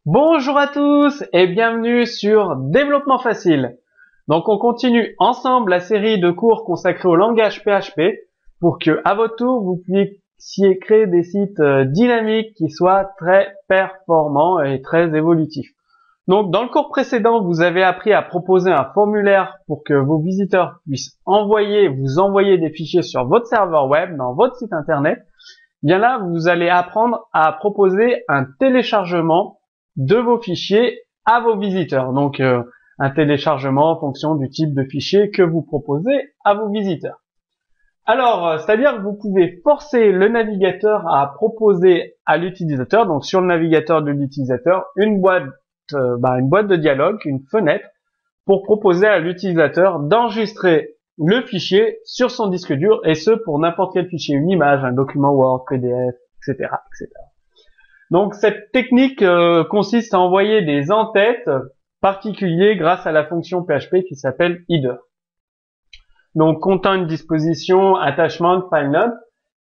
Bonjour à tous et bienvenue sur Développement Facile. Donc on continue ensemble la série de cours consacrés au langage PHP pour que à votre tour vous puissiez créer des sites dynamiques qui soient très performants et très évolutifs. Donc dans le cours précédent, vous avez appris à proposer un formulaire pour que vos visiteurs puissent vous envoyer des fichiers sur votre serveur web, dans votre site internet. Bien là, vous allez apprendre à proposer un téléchargement de vos fichiers à vos visiteurs. Donc, un téléchargement en fonction du type de fichier que vous proposez à vos visiteurs. Alors, c'est-à-dire que vous pouvez forcer le navigateur à proposer à l'utilisateur, donc sur le navigateur de l'utilisateur, une boîte de dialogue, une fenêtre, pour proposer à l'utilisateur d'enregistrer le fichier sur son disque dur, et ce pour n'importe quel fichier, une image, un document Word, PDF, etc., etc. Donc cette technique consiste à envoyer des en-têtes particuliers grâce à la fonction PHP qui s'appelle header. Donc content une disposition, attachment, file note.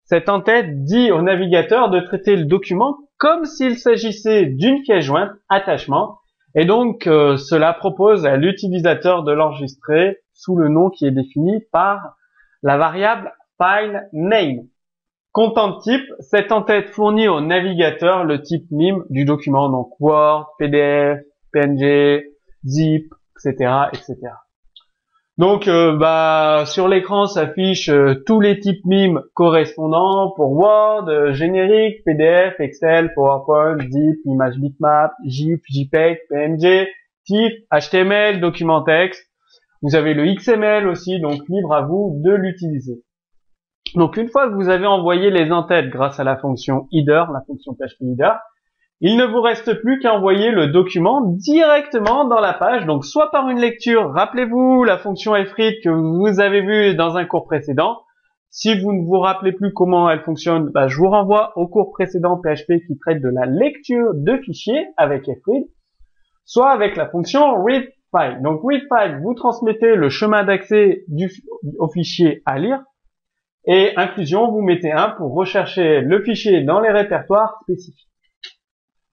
Cette en-tête dit au navigateur de traiter le document comme s'il s'agissait d'une pièce jointe, attachement, et donc cela propose à l'utilisateur de l'enregistrer sous le nom qui est défini par la variable file name. Content type, cette en-tête fournit au navigateur le type MIME du document, donc Word, PDF, PNG, Zip, etc., etc. Donc, sur l'écran s'affichent tous les types MIME correspondants pour Word, générique, PDF, Excel, PowerPoint, Zip, image bitmap, GIF, JPEG, PNG, TIFF, HTML, document texte. Vous avez le XML aussi, donc libre à vous de l'utiliser. Donc une fois que vous avez envoyé les en-têtes grâce à la fonction header, la fonction PHP header, il ne vous reste plus qu'à envoyer le document directement dans la page, donc soit par une lecture, rappelez-vous la fonction fread que vous avez vue dans un cours précédent. Si vous ne vous rappelez plus comment elle fonctionne, je vous renvoie au cours précédent PHP qui traite de la lecture de fichiers avec fread, soit avec la fonction readFile. Donc readFile, vous transmettez le chemin d'accès au fichier à lire, et inclusion, vous mettez 1 pour rechercher le fichier dans les répertoires spécifiques.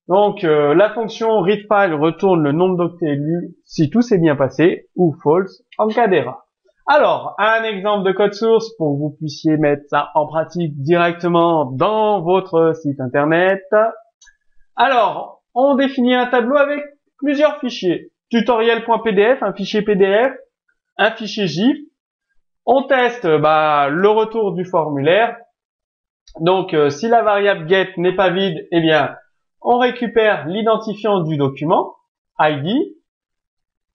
Donc la fonction readFile retourne le nombre d'octets lus si tout s'est bien passé, ou false en cas d'erreur. Alors, un exemple de code source pour que vous puissiez mettre ça en pratique directement dans votre site internet. Alors, on définit un tableau avec plusieurs fichiers. Tutoriel.pdf, un fichier PDF, un fichier GIF. On teste le retour du formulaire. Donc, si la variable get n'est pas vide, eh bien, on récupère l'identifiant du document, ID.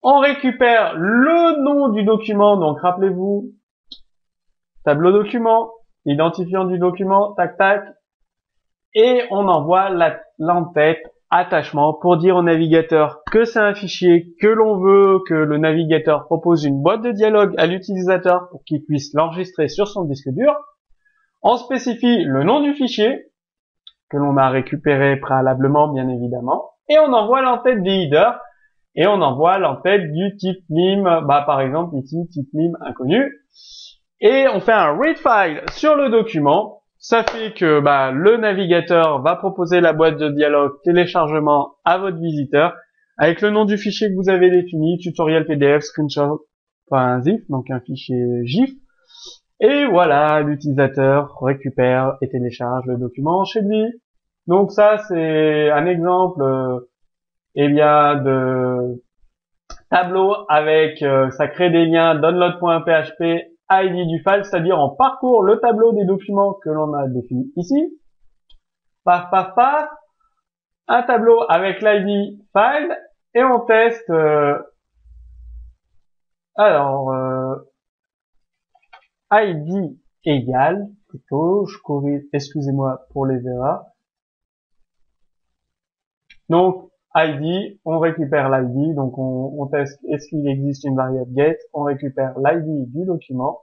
On récupère le nom du document. Donc, rappelez-vous, tableau document, identifiant du document, tac, tac. Et on envoie l'entête attachement pour dire au navigateur que c'est un fichier, que l'on veut que le navigateur propose une boîte de dialogue à l'utilisateur pour qu'il puisse l'enregistrer sur son disque dur. On spécifie le nom du fichier que l'on a récupéré préalablement, bien évidemment, et on envoie l'entête des headers et on envoie l'entête du type MIME, par exemple ici type MIME inconnu, et on fait un readFile sur le document. Ça fait que le navigateur va proposer la boîte de dialogue téléchargement à votre visiteur avec le nom du fichier que vous avez défini, tutoriel PDF screenshot.zip, donc un fichier GIF. Et voilà, l'utilisateur récupère et télécharge le document chez lui. Donc ça, c'est un exemple de tableau avec ça crée des liens download.php ID du file, c'est-à-dire on parcourt le tableau des documents que l'on a défini ici. Paf, paf, paf. Un tableau avec l'ID file et on teste. ID égale, plutôt, je corrige, excusez-moi pour les erreurs. Donc, ID, on récupère l'ID, donc on teste est-ce qu'il existe une variable get, on récupère l'ID du document,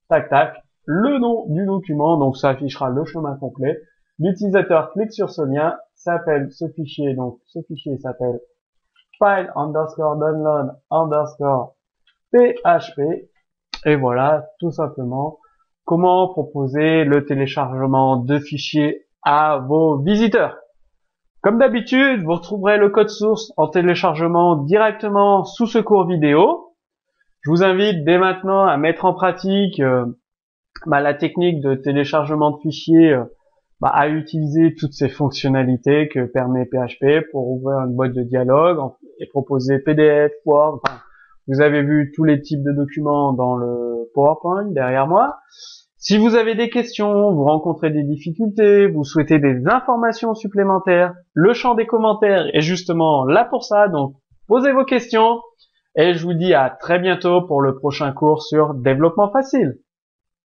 tac tac, le nom du document, donc ça affichera le chemin complet. L'utilisateur clique sur ce lien, s'appelle ce fichier, donc ce fichier s'appelle file underscore download underscore PHP, et voilà, tout simplement, comment proposer le téléchargement de fichiers à vos visiteurs. Comme d'habitude, vous retrouverez le code source en téléchargement directement sous ce cours vidéo. Je vous invite dès maintenant à mettre en pratique la technique de téléchargement de fichiers, à utiliser toutes ces fonctionnalités que permet PHP pour ouvrir une boîte de dialogue et proposer PDF, Word. Enfin, vous avez vu tous les types de documents dans le PowerPoint derrière moi. Si vous avez des questions, vous rencontrez des difficultés, vous souhaitez des informations supplémentaires, le champ des commentaires est justement là pour ça, donc posez vos questions et je vous dis à très bientôt pour le prochain cours sur développement facile.